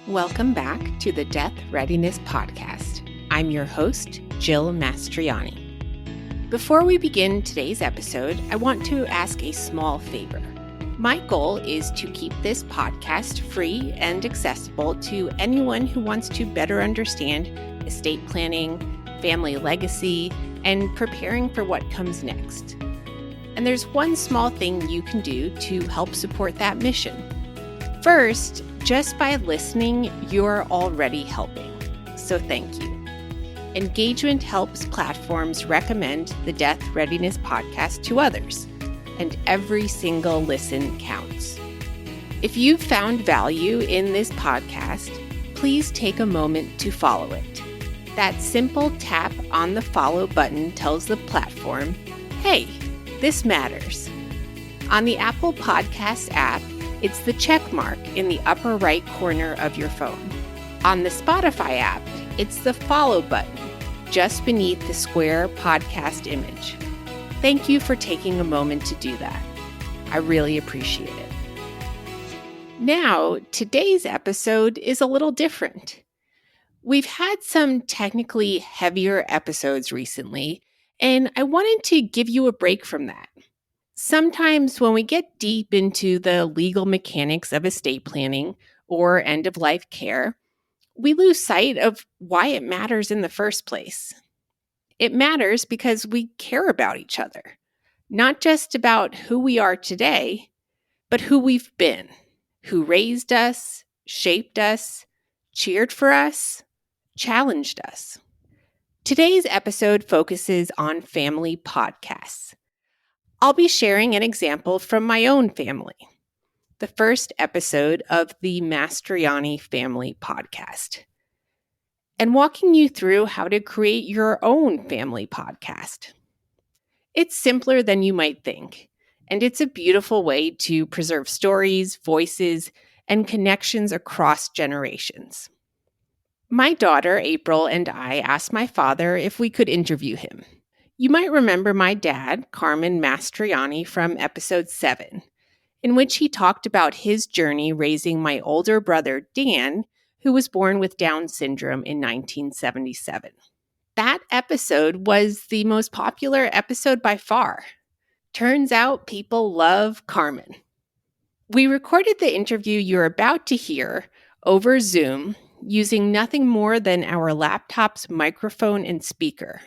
Welcome back to the Death Readiness Podcast. I'm your host, Jill Mastroianni. Before we begin today's episode, I want to ask a small favor. My goal is to keep this podcast free and accessible to anyone who wants to better understand estate planning, family legacy, and preparing for what comes next. And there's one small thing you can do to help support that mission. First, just by listening, you're already helping. So thank you. Engagement helps platforms recommend the Death Readiness Podcast to others, and every single listen counts. If you've found value in this podcast, please take a moment to follow it. That simple tap on the follow button tells the platform, hey, this matters. On the Apple Podcasts app, it's the check mark in the upper right corner of your phone. On the Spotify app, it's the follow button just beneath the square podcast image. Thank you for taking a moment to do that. I really appreciate it. Now, today's episode is a little different. We've had some technically heavier episodes recently, and I wanted to give you a break from that. Sometimes when we get deep into the legal mechanics of estate planning or end-of-life care, we lose sight of why it matters in the first place. It matters because we care about each other, not just about who we are today, but who we've been, who raised us, shaped us, cheered for us, challenged us. Today's episode focuses on family podcasts. I'll be sharing an example from my own family, the first episode of the Mastroianni Family Podcast, and walking you through how to create your own family podcast. It's simpler than you might think, and it's a beautiful way to preserve stories, voices, and connections across generations. My daughter, April, and I asked my father if we could interview him. You might remember my dad, Carmen Mastroianni, from episode 7, in which he talked about his journey raising my older brother, Dan, who was born with Down syndrome in 1977. That episode was the most popular episode by far. Turns out people love Carmen. We recorded the interview you're about to hear over Zoom using nothing more than our laptop's microphone and speaker.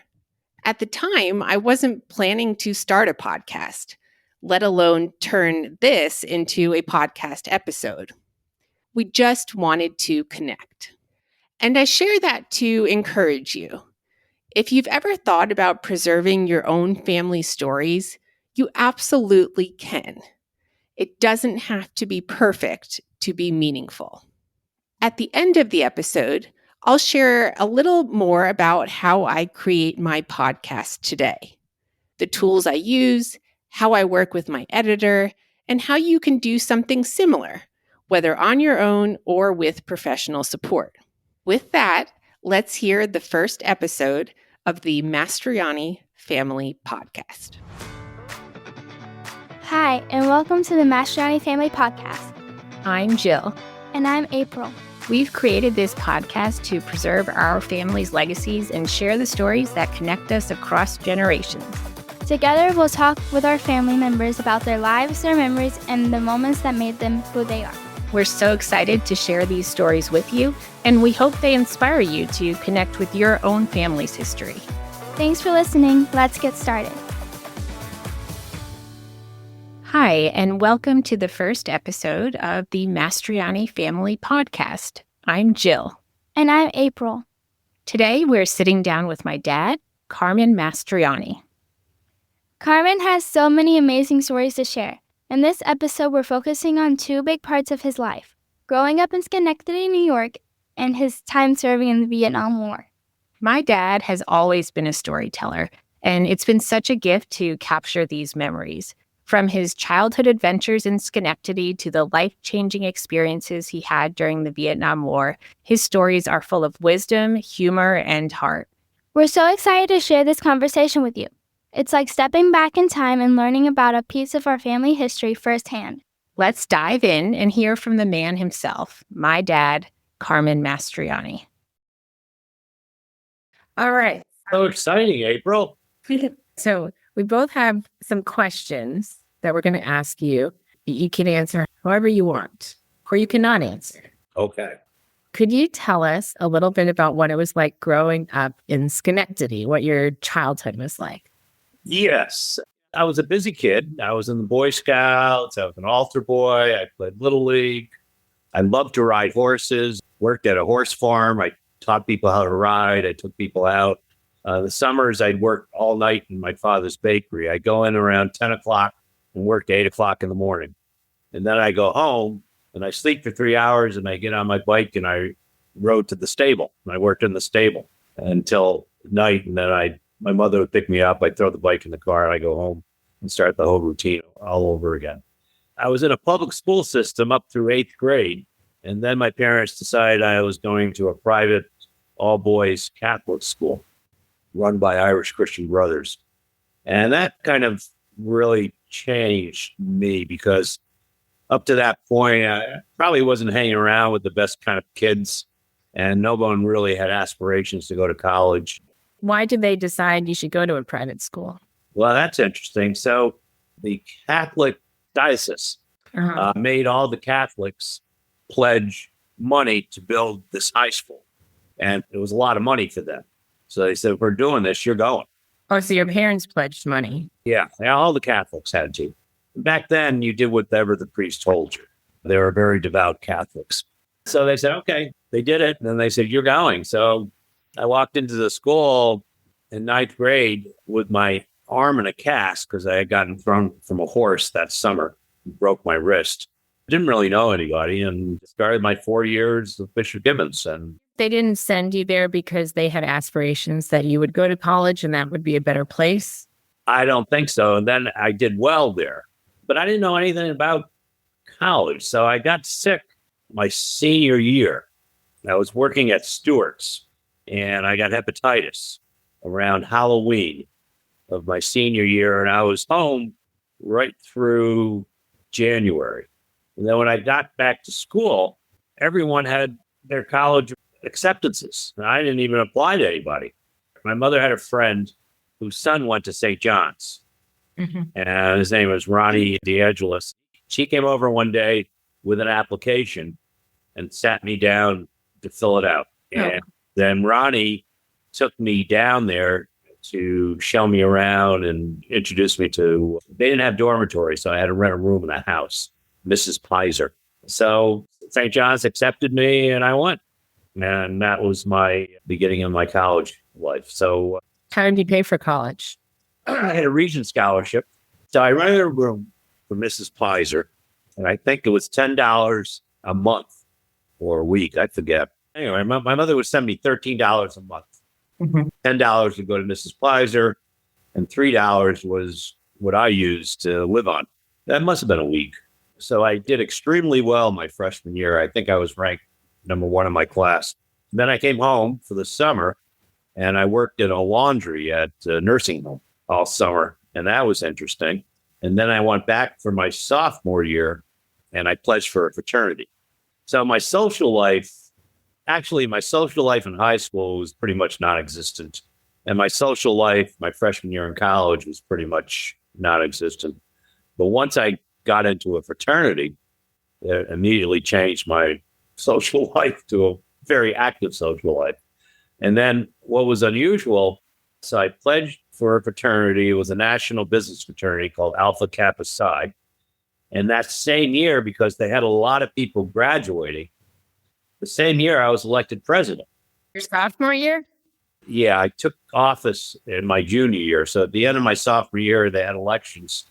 At the time, I wasn't planning to start a podcast, let alone turn this into a podcast episode. We just wanted to connect. And I share that to encourage you. If you've ever thought about preserving your own family stories, you absolutely can. It doesn't have to be perfect to be meaningful. At the end of the episode, I'll share a little more about how I create my podcast today, the tools I use, how I work with my editor, and how you can do something similar, whether on your own or with professional support. With that, let's hear the first episode of the Mastroianni Family Podcast. Hi, and welcome to the Mastroianni Family Podcast. I'm Jill. And I'm April. We've created this podcast to preserve our family's legacies and share the stories that connect us across generations. Together, we'll talk with our family members about their lives, their memories, and the moments that made them who they are. We're so excited to share these stories with you, and we hope they inspire you to connect with your own family's history. Thanks for listening. Let's get started. Hi, and welcome to the first episode of the Mastroianni Family Podcast. I'm Jill. And I'm April. Today, we're sitting down with my dad, Carmen Mastroianni. Carmen has so many amazing stories to share. In this episode, we're focusing on two big parts of his life: growing up in Schenectady, New York, and his time serving in the Vietnam War. My dad has always been a storyteller, and it's been such a gift to capture these memories. From his childhood adventures in Schenectady to the life-changing experiences he had during the Vietnam War, his stories are full of wisdom, humor, and heart. We're so excited to share this conversation with you. It's like stepping back in time and learning about a piece of our family history firsthand. Let's dive in and hear from the man himself, my dad, Carmen Mastroianni. All right. So exciting, April. So we both have some questions that we're going to ask you. You can answer however you want, or you cannot answer. Okay. Could you tell us a little bit about what it was like growing up in Schenectady, what your childhood was like? Yes. I was a busy kid. I was in the Boy Scouts. I was an altar boy. I played Little League. I loved to ride horses, worked at a horse farm. I taught people how to ride. I took people out. The summers, I'd work all night in my father's bakery. I'd go in around 10 o'clock and work to 8 o'clock in the morning. And then I go home and I sleep for 3 hours and I get on my bike and I rode to the stable. And I worked in the stable until night. And then my mother would pick me up. I'd throw the bike in the car and I go home and start the whole routine all over again. I was in a public school system up through 8th grade. And then my parents decided I was going to a private all boys Catholic school run by Irish Christian Brothers. And that kind of really changed me because up to that point, I probably wasn't hanging around with the best kind of kids. And no one really had aspirations to go to college. Why did they decide you should go to a private school? Well, that's interesting. So the Catholic diocese made all the Catholics pledge money to build this high school. And it was a lot of money for them. So they said, if we're doing this, you're going. Oh, so your parents pledged money. Yeah, all the Catholics had to. Back then, you did whatever the priest told you. They were very devout Catholics. So they said, okay, they did it. And then they said, you're going. So I walked into the school in 9th grade with my arm in a cast because I had gotten thrown from a horse that summer, broke my wrist. Didn't really know anybody and started my 4 years of Bishop Gibbons. And they didn't send you there because they had aspirations that you would go to college and that would be a better place? I don't think so. And then I did well there, but I didn't know anything about college. So I got sick my senior year. I was working at Stewart's and I got hepatitis around Halloween of my senior year. And I was home right through January. And then when I got back to school, everyone had their college acceptances. And I didn't even apply to anybody. My mother had a friend whose son went to St. John's. And his name was Ronnie DeAngelis. She came over one day with an application and sat me down to fill it out. And then Ronnie took me down there to show me around and introduce me to, they didn't have dormitories, so I had to rent a room in a house, Mrs. Pizer. So St. John's accepted me and I went. And that was my beginning of my college life. So how did you pay for college? I had a Regent scholarship. So I rented a room for Mrs. Pizer. And I think it was $10 a month or a week. I forget. Anyway, my mother would send me $13 a month. $10 would go to Mrs. Pizer. And $3 was what I used to live on. That must have been a week. So I did extremely well my freshman year. I think I was ranked number 1 in my class. Then I came home for the summer and I worked in a laundry at a nursing home all summer. And that was interesting. And then I went back for my sophomore year and I pledged for a fraternity. So my social life in high school was pretty much non-existent. And my social life, my freshman year in college was pretty much non-existent. But once I got into a fraternity, it immediately changed my social life to a very active social life. And then what was unusual, so I pledged for a fraternity. It was a national business fraternity called Alpha Kappa Psi. And that same year, because they had a lot of people graduating, the same year I was elected president. Your sophomore year? Yeah, I took office in my junior year. So at the end of my sophomore year, they had elections.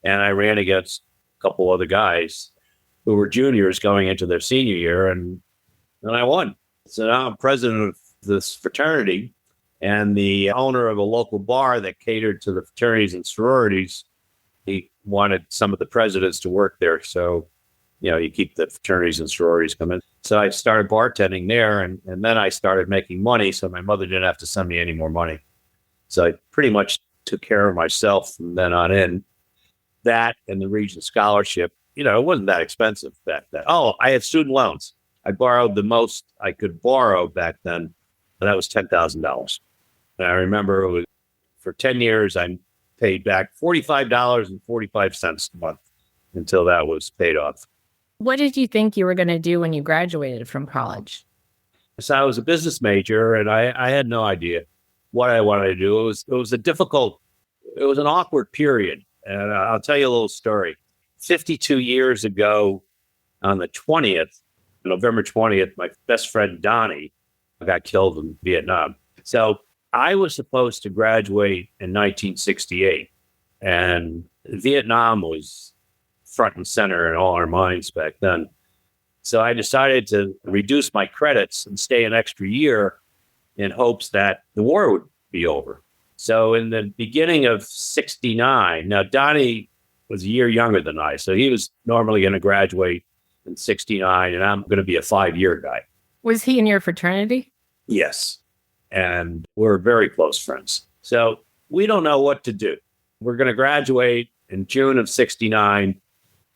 And I ran against a couple other guys who were juniors going into their senior year, and I won. So now I'm president of this fraternity, and the owner of a local bar that catered to the fraternities and sororities, he wanted some of the presidents to work there. So, you keep the fraternities and sororities coming. So I started bartending there, and then I started making money, so my mother didn't have to send me any more money. So I pretty much took care of myself from then on in. That and the Regent scholarship, it wasn't that expensive back then. Oh, I had student loans. I borrowed the most I could borrow back then, and that was $10,000. And I remember for 10 years, I paid back $45.45 a month until that was paid off. What did you think you were going to do when you graduated from college? So I was a business major, and I had no idea what I wanted to do. It was an awkward period. And I'll tell you a little story. 52 years ago, on the 20th, November 20th, my best friend Donnie got killed in Vietnam. So I was supposed to graduate in 1968, and Vietnam was front and center in all our minds back then. So I decided to reduce my credits and stay an extra year in hopes that the war would be over. So in the beginning of 69, now Donnie was a year younger than I, so he was normally going to graduate in 69, and I'm going to be a 5-year guy. Was he in your fraternity? Yes. And we're very close friends. So we don't know what to do. We're going to graduate in June of 69.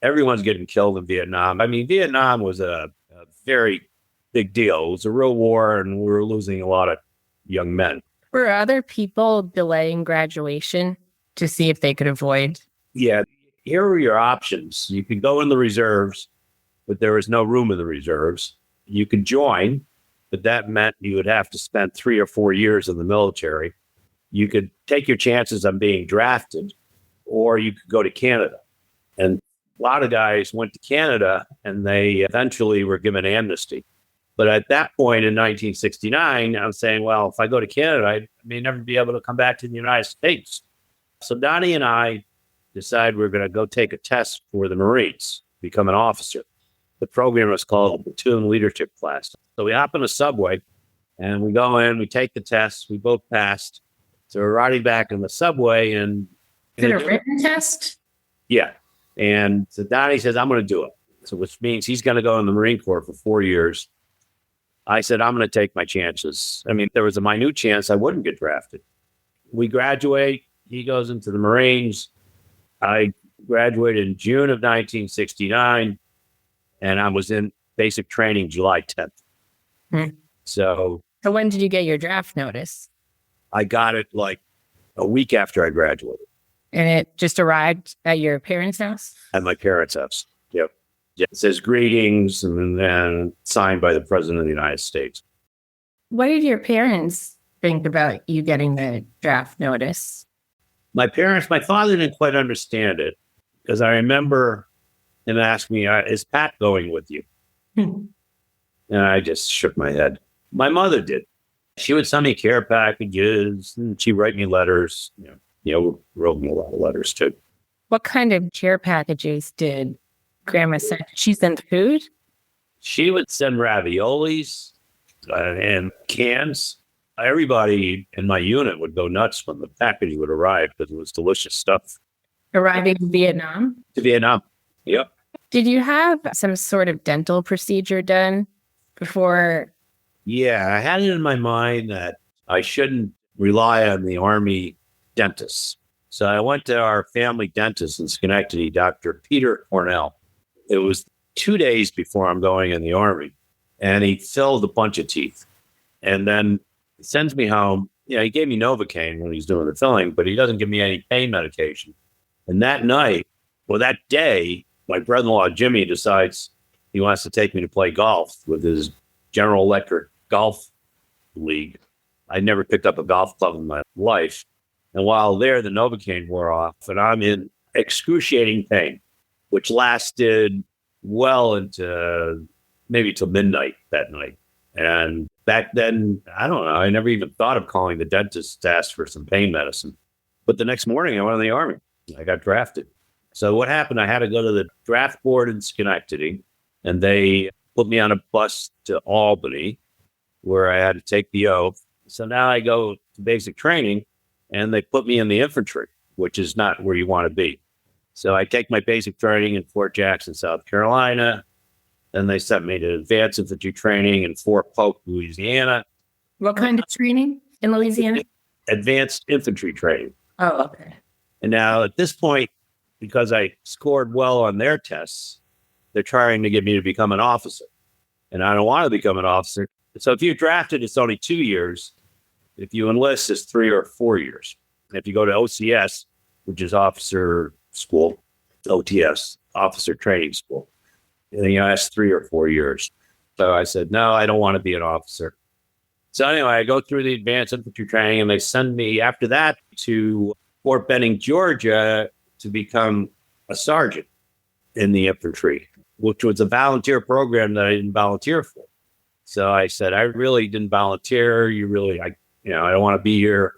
Everyone's getting killed in Vietnam. I mean, Vietnam was a very big deal. It was a real war, and we were losing a lot of young men. Were other people delaying graduation to see if they could avoid? Yeah, here were your options. You could go in the reserves, but there was no room in the reserves. You could join, but that meant you would have to spend 3 or 4 years in the military. You could take your chances on being drafted, or you could go to Canada. And a lot of guys went to Canada, and they eventually were given amnesty. But at that point in 1969, I'm saying, well, if I go to Canada, I may never be able to come back to the United States. So Donnie and I decided we're going to go take a test for the Marines, become an officer. The program was called the Platoon Leadership Class. So we hop in a subway, and we go in, we take the test, we both passed. So we're riding back in the subway, and Is it a written test? yeah. And so Donnie says, I'm going to do it. So which means he's going to go in the Marine Corps for 4 years. I said, I'm going to take my chances. I mean, there was a minute chance I wouldn't get drafted. We graduate. He goes into the Marines. I graduated in June of 1969, and I was in basic training July 10th. So when did you get your draft notice? I got it like a week after I graduated. And it just arrived at your parents' house? At my parents' house. Yep. Yeah, it says greetings, and then signed by the President of the United States. What did your parents think about you getting the draft notice? My father didn't quite understand it, because I remember him asking me, is Pat going with you? And I just shook my head. My mother did. She would send me care packages, and she'd write me letters. Wrote me a lot of letters too. What kind of care packages did Grandma send? Did she send food? She would send raviolis and cans. Everybody in my unit would go nuts when the package would arrive, because it was delicious stuff. Arriving in Vietnam? To Vietnam. Yep. Did you have some sort of dental procedure done before? Yeah, I had it in my mind that I shouldn't rely on the Army dentists. So I went to our family dentist in Schenectady, Dr. Peter Cornell. It was 2 days before I'm going in the Army, and he filled a bunch of teeth. And then he sends me home. He gave me Novocaine when he's doing the filling, but he doesn't give me any pain medication. And that day, my brother-in-law, Jimmy, decides he wants to take me to play golf with his General Electric golf league. I never picked up a golf club in my life. And while there, the Novocaine wore off, and I'm in excruciating pain, which lasted well into maybe till midnight that night. And back then, I don't know, I never even thought of calling the dentist to ask for some pain medicine. But the next morning, I went in the Army. I got drafted. So what happened, I had to go to the draft board in Schenectady, and they put me on a bus to Albany, where I had to take the oath. So now I go to basic training, and they put me in the infantry, which is not where you want to be. So I take my basic training in Fort Jackson, South Carolina. Then they sent me to advanced infantry training in Fort Polk, Louisiana. What kind of training in Louisiana? Advanced infantry training. Oh, okay. And now at this point, because I scored well on their tests, they're trying to get me to become an officer. and I don't want to become an officer. So if you're drafted, it's only 2 years. If you enlist, it's 3 or 4 years. And if you go to OCS, which is officer school, OTS, officer training school, and that's 3 or 4 years. So I said, no, I don't want to be an officer. So anyway, I go through the advanced infantry training, and they send me after that to Fort Benning, Georgia, to become a sergeant in the infantry, which was a volunteer program that I didn't volunteer for. So I said, I really didn't volunteer. I don't want to be here.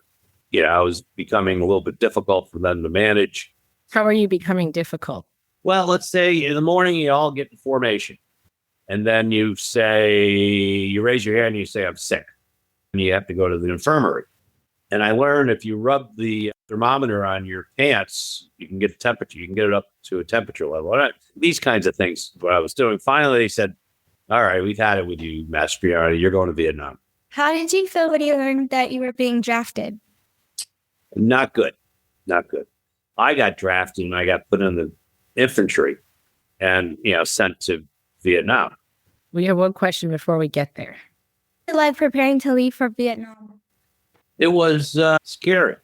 I was becoming a little bit difficult for them to manage. How are you becoming difficult? Well, let's say in the morning, you all get in formation. And then you raise your hand and you say, I'm sick. And you have to go to the infirmary. And I learned if you rub the thermometer on your pants, you can get a temperature. You can get it up to a temperature level. These kinds of things, what I was doing. Finally, they said, all right, we've had it with you, Mastroianni. You're going to Vietnam. How did you feel when you learned that you were being drafted? Not good. Not good. I got drafted and I got put in the infantry and, sent to Vietnam. We have one question before we get there. Like preparing to leave for Vietnam? It was scary.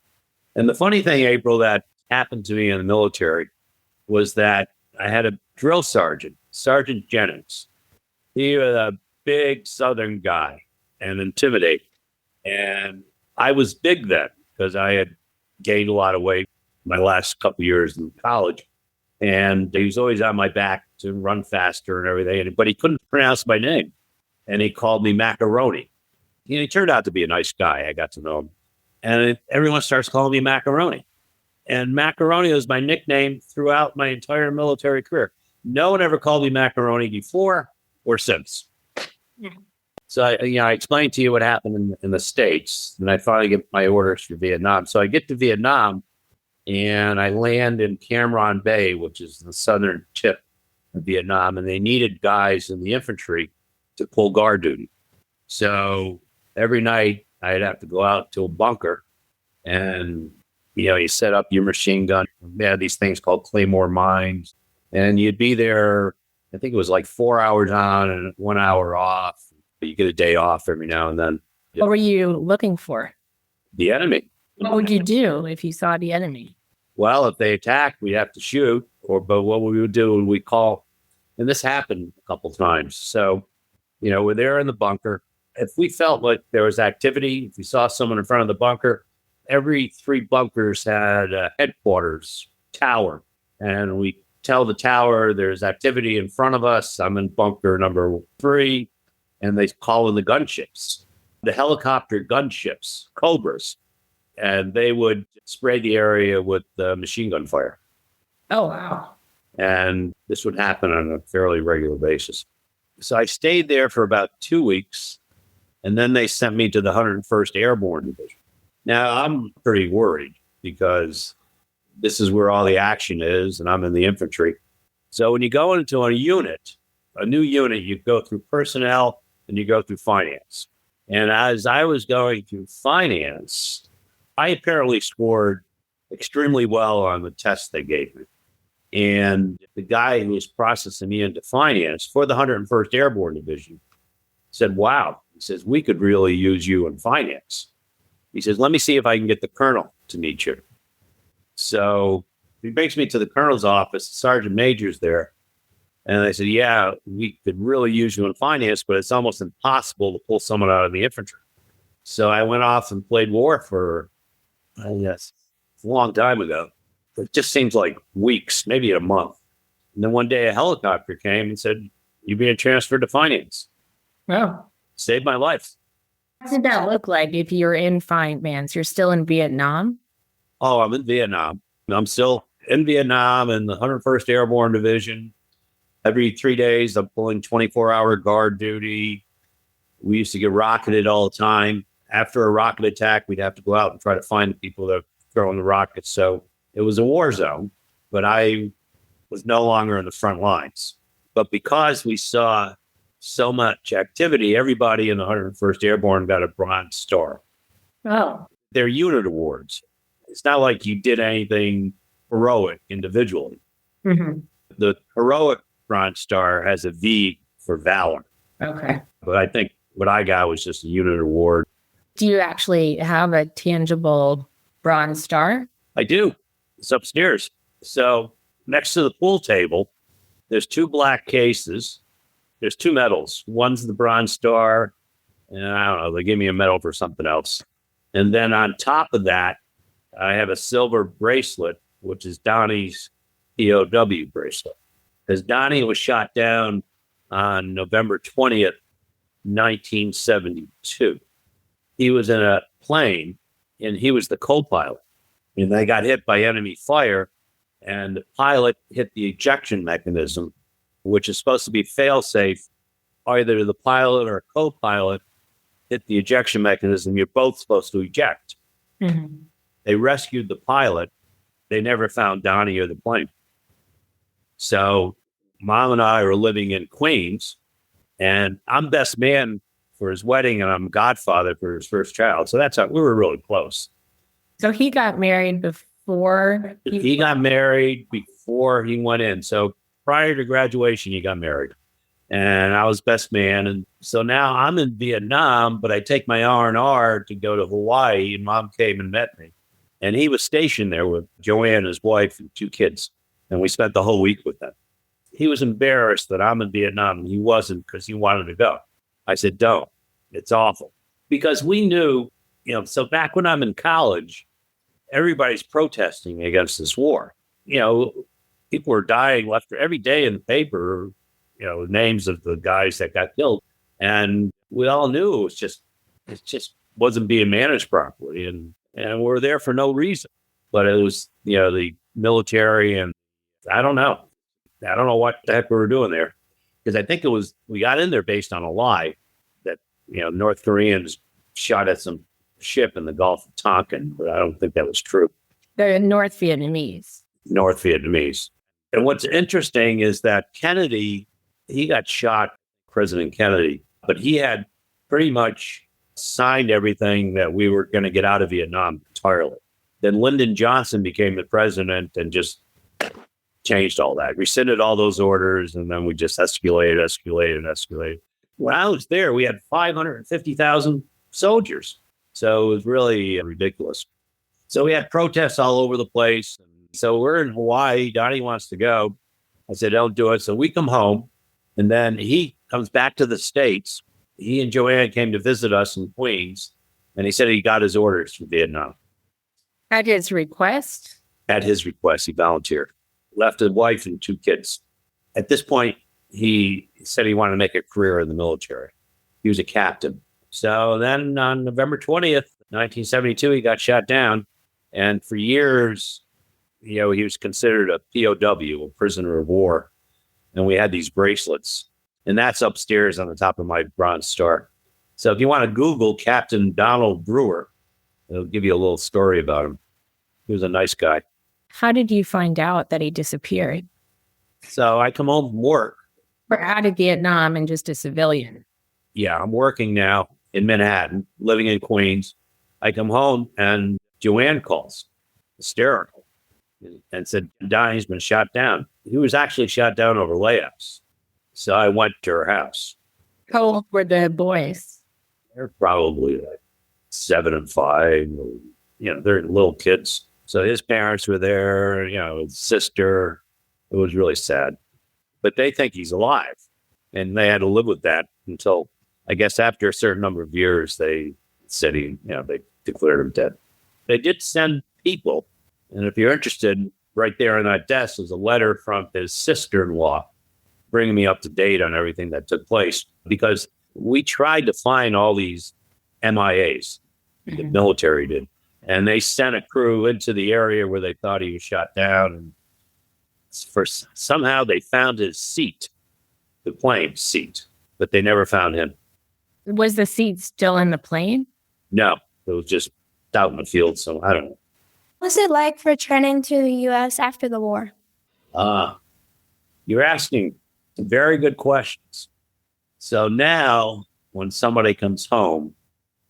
And the funny thing, April, that happened to me in the military was that I had a drill sergeant, Sergeant Jennings. He was a big Southern guy and intimidating. And I was big then because I had gained a lot of weight my last couple of years in college. And he was always on my back to run faster and everything. But he couldn't pronounce my name. And he called me Macaroni. He turned out to be a nice guy. I got to know him. And everyone starts calling me Macaroni. And Macaroni was my nickname throughout my entire military career. No one ever called me Macaroni before or since. Yeah. So I explained to you what happened in the States. And I finally get my orders for Vietnam. So I get to Vietnam and I land in Cam Ranh Bay, which is the southern tip of Vietnam. And they needed guys in the infantry to pull guard duty. So every night I'd have to go out to a bunker and, you set up your machine gun. They had these things called Claymore mines, and you'd be there. I think it was like 4 hours on and 1 hour off. But you get a day off every now and then. What were you looking for? The enemy. What would you do if you saw the enemy? Well, if they attacked, we'd have to shoot. But what we would do, we call, and this happened a couple times. So, we're there in the bunker. If we felt like there was activity, if we saw someone in front of the bunker, every 3 bunkers had a headquarters tower. And we tell the tower there's activity in front of us. I'm in bunker number 3. And they call in the gunships, the helicopter gunships, Cobras. And they would spray the area with machine gun fire. Oh, wow. And this would happen on a fairly regular basis. So I stayed there for about 2 weeks. And then they sent me to the 101st Airborne Division. Now, I'm pretty worried because this is where all the action is, and I'm in the infantry. So when you go into a new unit, you go through personnel and you go through finance. And as I was going through finance, I apparently scored extremely well on the test they gave me. And the guy who was processing me into finance for the 101st Airborne Division said, wow. He says, we could really use you in finance. He says, let me see if I can get the colonel to meet you. So he brings me to the colonel's office, the sergeant major's there. And I said, yeah, we could really use you in finance, but it's almost impossible to pull someone out of the infantry. So I went off and played war for, it's a long time ago. It just seems like weeks, maybe a month. And then one day a helicopter came and said, you're being transferred to finance. Oh. Saved my life. What did that look like if you're in finance? You're still in Vietnam? Oh, I'm in Vietnam. I'm still in Vietnam in the 101st Airborne Division. Every 3 days, I'm pulling 24-hour guard duty. We used to get rocketed all the time. After a rocket attack, we'd have to go out and try to find the people that are throwing the rockets. So it was a war zone, but I was no longer in the front lines. But because we saw so much activity, everybody in the 101st Airborne got a Bronze Star. Oh. They're unit awards. It's not like you did anything heroic individually. Mm-hmm. The heroic Bronze Star has a V for valor. Okay. But I think what I got was just a unit award. Do you actually have a tangible Bronze Star? I do. It's upstairs. So next to the pool table, there's two black cases. There's two medals. One's the Bronze Star, and I don't know, they gave me a medal for something else. And then on top of that, I have a silver bracelet, which is Donnie's POW bracelet. Because Donnie was shot down on November 20th, 1972. He was in a plane, and he was the co-pilot. And they got hit by enemy fire, and the pilot hit the ejection mechanism, which is supposed to be fail-safe. Either the pilot or co-pilot hit the ejection mechanism, you're both supposed to eject. Mm-hmm. They rescued the pilot. They never found Donnie or the plane. So Mom and I were living in Queens, and I'm best man for his wedding, and I'm godfather for his first child. So that's how we were really close. So he got married before He got married before he went in. So prior to graduation, he got married. And I was best man. And so now I'm in Vietnam, but I take my R&R to go to Hawaii, and Mom came and met me. And he was stationed there with Joanne, his wife, and two kids. And we spent the whole week with them. He was embarrassed that I'm in Vietnam, and he wasn't, because he wanted to go. I said, don't. It's awful. Because we knew, so back when I'm in college, everybody's protesting against this war. People were dying left every day in the paper, names of the guys that got killed. And we all knew it just wasn't being managed properly. And we're there for no reason. But it was, the military, and I don't know. I don't know what the heck we were doing there. Because I think we got in there based on a lie that, North Koreans shot at some ship in the Gulf of Tonkin, but I don't think that was true. the North Vietnamese. North Vietnamese. And what's interesting is that Kennedy, he got shot, President Kennedy, but he had pretty much signed everything that we were going to get out of Vietnam entirely. Then Lyndon Johnson became the president and just changed all that, rescinded all those orders, and then we just escalated. When I was there, we had 550,000 soldiers. So it was really ridiculous. So we had protests all over the place. So we're in Hawaii. Donnie wants to go. I said, don't do it. So we come home, and then he comes back to the States. He and Joanne came to visit us in Queens, and he said he got his orders from Vietnam. At his request? At his request, he volunteered. Left his wife and two kids. At this point, he said he wanted to make a career in the military. He was a captain. So then on November 20th, 1972, he got shot down. And for years, he was considered a POW, a prisoner of war. And we had these bracelets. And that's upstairs on the top of my Bronze Star. So if you want to Google Captain Donald Brewer, it'll give you a little story about him. He was a nice guy. How did you find out that he disappeared? So I come home from work. We're out of Vietnam and just a civilian. Yeah, I'm working now in Manhattan, living in Queens. I come home and Joanne calls, hysterical, and said, Donnie's been shot down. He was actually shot down over layups. So I went to her house. How old were the boys? They're probably like 7 and 5. They're little kids. So his parents were there, his sister. It was really sad. But they think he's alive. And they had to live with that until, I guess, after a certain number of years, they said they declared him dead. They did send people. And if you're interested, right there on that desk was a letter from his sister-in-law bringing me up to date on everything that took place. Because we tried to find all these MIAs, the military did. And they sent a crew into the area where they thought he was shot down. And somehow they found his seat, the plane seat, but they never found him. Was the seat still in the plane? No, it was just out in the field. So I don't know. What's it like returning to the U.S. after the war? You're asking very good questions. So now when somebody comes home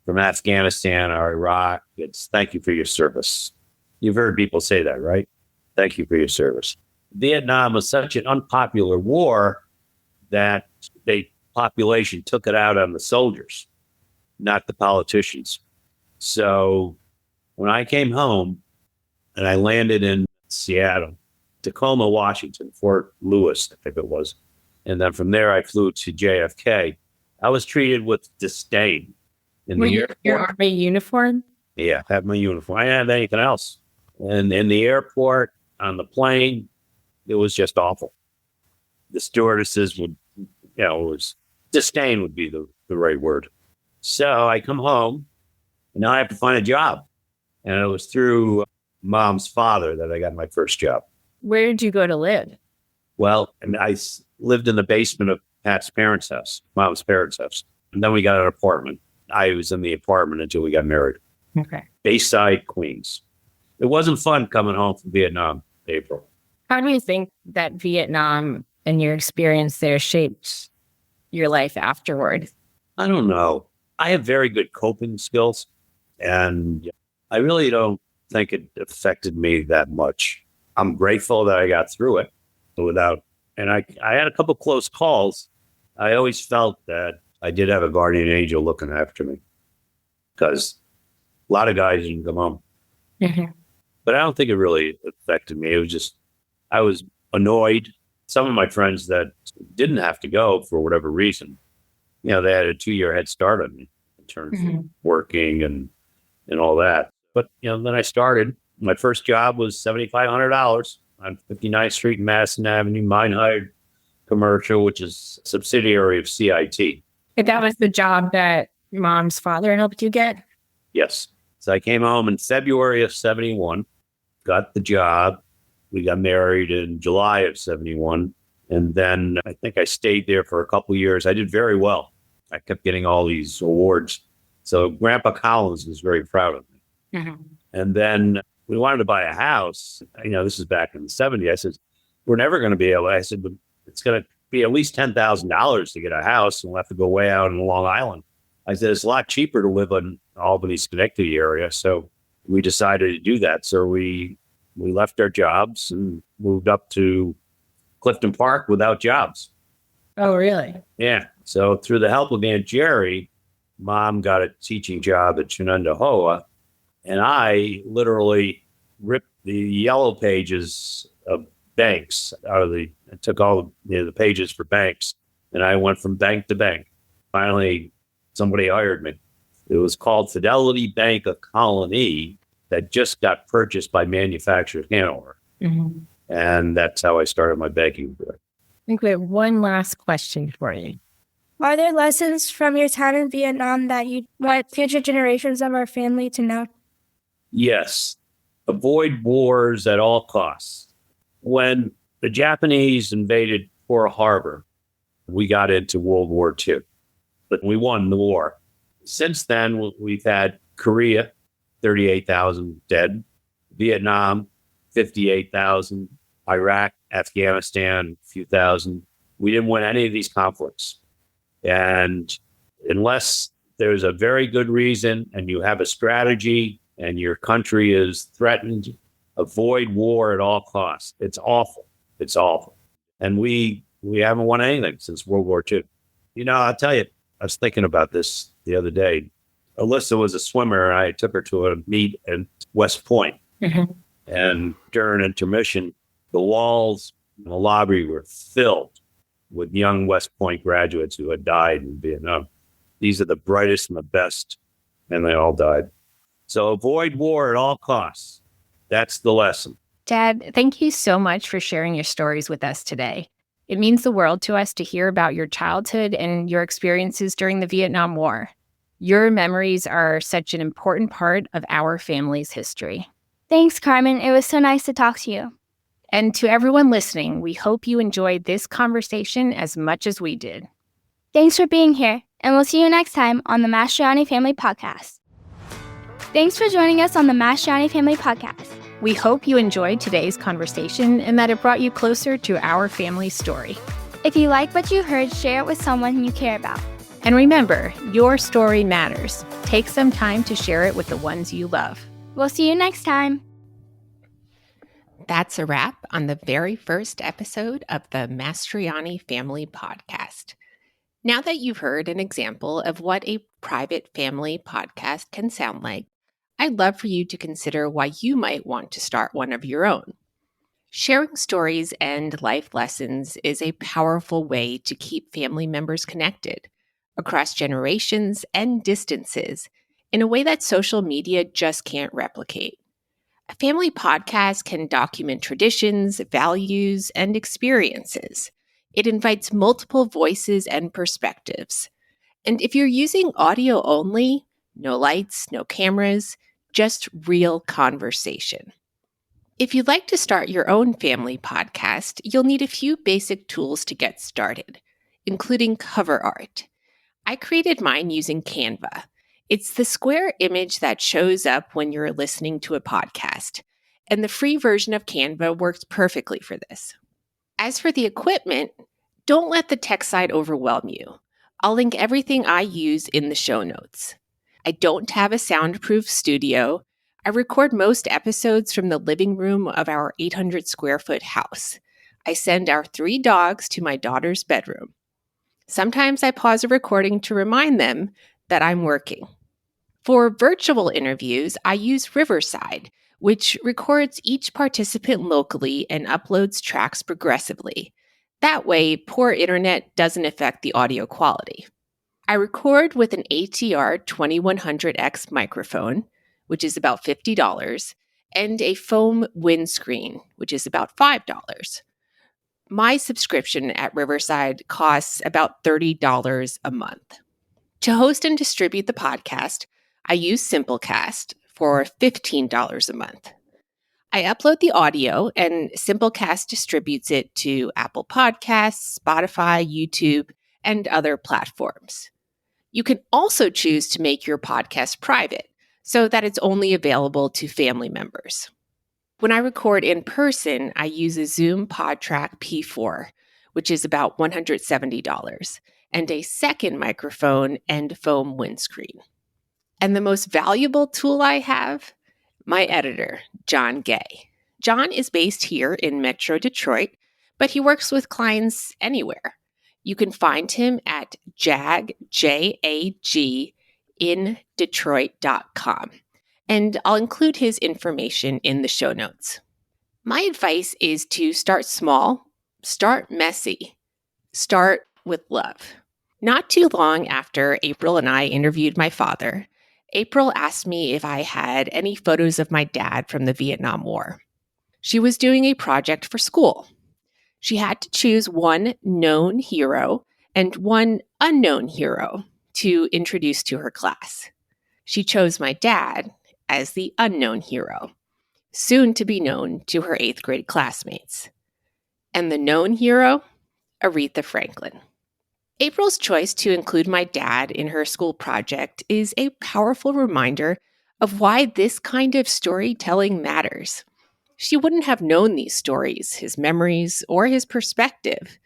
from Afghanistan or Iraq, it's thank you for your service. You've heard people say that, right? Thank you for your service. Vietnam was such an unpopular war that they population took it out on the soldiers, not the politicians. So when I came home and I landed in Seattle, Tacoma, Washington, Fort Lewis, I think it was. And then from there, I flew to JFK. I was treated with disdain in Were the you your airport. Army uniform? Yeah, I had my uniform. I didn't have anything else. And in the airport, on the plane, it was just awful. The stewardesses would, it was disdain would be the right word. So I come home, and now I have to find a job. And it was through Mom's father that I got my first job. Where did you go to live? Well, and lived in the basement of Pat's parents' house, Mom's parents' house. And then we got an apartment. I was in the apartment until we got married. Okay. Bayside, Queens. It wasn't fun coming home from Vietnam, April. How do you think that Vietnam and your experience there shaped your life afterward? I don't know. I have very good coping skills, and I really don't think it affected me that much. I'm grateful that I got through it and I had a couple close calls. I always felt that I did have a guardian angel looking after me because a lot of guys didn't come home. Mm-hmm. But I don't think it really affected me. It was just, I was annoyed. Some of my friends that didn't have to go for whatever reason, they had a 2-year head start on me in terms of working and all that. But, then I started. My first job was $7,500 on 59th Street and Madison Avenue, mine hired commercial, which is a subsidiary of CIT. And that was the job that Mom's father helped you get? Yes. So I came home in February of 71, got the job. We got married in July of 71. And then I think I stayed there for a couple of years. I did very well. I kept getting all these awards. So Grandpa Collins was very proud of me. Mm-hmm. And then we wanted to buy a house. This is back in the 70s. I said, we're never going to be able. I said, but it's going to be at least $10,000 to get a house. And we'll have to go way out in Long Island. I said, it's a lot cheaper to live in Albany, Schenectady area. So we decided to do that. So we left our jobs and moved up to Clifton Park without jobs. Oh, really? Yeah. So through the help of Aunt Jerry, Mom got a teaching job at Shenandoah. And I literally ripped the yellow pages of banks out of I took all the pages for banks. And I went from bank to bank. Finally, somebody hired me. It was called Fidelity Bank of Colony that just got purchased by Manufacturers Hanover. Mm-hmm. And that's how I started my banking career. I think we have one last question for you. Are there lessons from your time in Vietnam that you want future generations of our family to know? Yes. Avoid wars at all costs. When the Japanese invaded Pearl Harbor, we got into World War II, but we won the war. Since then, we've had Korea, 38,000 dead, Vietnam, 58,000, Iraq, Afghanistan, a few thousand. We didn't win any of these conflicts. And unless there's a very good reason and you have a strategy and your country is threatened, avoid war at all costs. It's awful. It's awful. And we haven't won anything since World War II. I'll tell you, I was thinking about this the other day. Alyssa was a swimmer, and I took her to a meet in West Point. Mm-hmm. And during intermission, the walls in the lobby were filled with young West Point graduates who had died in Vietnam. These are the brightest and the best, and they all died. So avoid war at all costs. That's the lesson. Dad, thank you so much for sharing your stories with us today. It means the world to us to hear about your childhood and your experiences during the Vietnam War. Your memories are such an important part of our family's history. Thanks, Carmen. It was so nice to talk to you. And to everyone listening, we hope you enjoyed this conversation as much as we did. Thanks for being here, and we'll see you next time on the Mastroianni Family Podcast. Thanks for joining us on the Mastroianni Family Podcast. We hope you enjoyed today's conversation and that it brought you closer to our family story. If you like what you heard, share it with someone you care about. And remember, your story matters. Take some time to share it with the ones you love. We'll see you next time. That's a wrap on the very first episode of the Mastroianni Family Podcast. Now that you've heard an example of what a private family podcast can sound like, I'd love for you to consider why you might want to start one of your own. Sharing stories and life lessons is a powerful way to keep family members connected across generations and distances in a way that social media just can't replicate. A family podcast can document traditions, values, and experiences. It invites multiple voices and perspectives. And if you're using audio only, no lights, no cameras, just real conversation. If you'd like to start your own family podcast, you'll need a few basic tools to get started, including cover art. I created mine using Canva. It's the square image that shows up when you're listening to a podcast, and the free version of Canva works perfectly for this. As for the equipment, don't let the tech side overwhelm you. I'll link everything I use in the show notes. I don't have a soundproof studio. I record most episodes from the living room of our 800 square foot house. I send our 3 dogs to my daughter's bedroom. Sometimes I pause a recording to remind them that I'm working. For virtual interviews, I use Riverside, which records each participant locally and uploads tracks progressively. That way, poor internet doesn't affect the audio quality. I record with an ATR 2100X microphone, which is about $50, and a foam windscreen, which is about $5. My subscription at Riverside costs about $30 a month. To host and distribute the podcast, I use Simplecast for $15 a month. I upload the audio and Simplecast distributes it to Apple Podcasts, Spotify, YouTube, and other platforms. You can also choose to make your podcast private so that it's only available to family members. When I record in person, I use a Zoom PodTrack P4, which is about $170, and a second microphone and foam windscreen. And the most valuable tool I have? My editor, John Gay. John is based here in Metro Detroit, but he works with clients anywhere. You can find him at jagindetroit.com, and I'll include his information in the show notes. My advice is to start small, start messy, start with love. Not too long after April and I interviewed my father, April asked me if I had any photos of my dad from the Vietnam War. She was doing a project for school. She had to choose one known hero and one unknown hero to introduce to her class. She chose my dad as the unknown hero, soon to be known to her 8th grade classmates. And the known hero? Aretha Franklin. April's choice to include my dad in her school project is a powerful reminder of why this kind of storytelling matters. She wouldn't have known these stories, his memories, or his perspective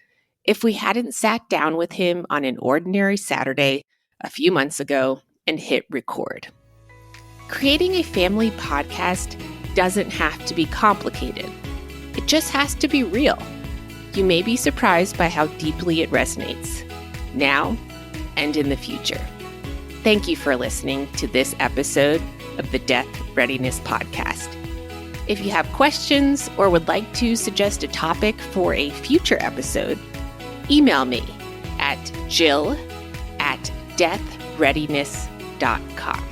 if we hadn't sat down with him on an ordinary Saturday a few months ago and hit record. Creating a family podcast doesn't have to be complicated. It just has to be real. You may be surprised by how deeply it resonates, now and in the future. Thank you for listening to this episode of the Death Readiness Podcast. If you have questions or would like to suggest a topic for a future episode, email me at jill@deathreadiness.com.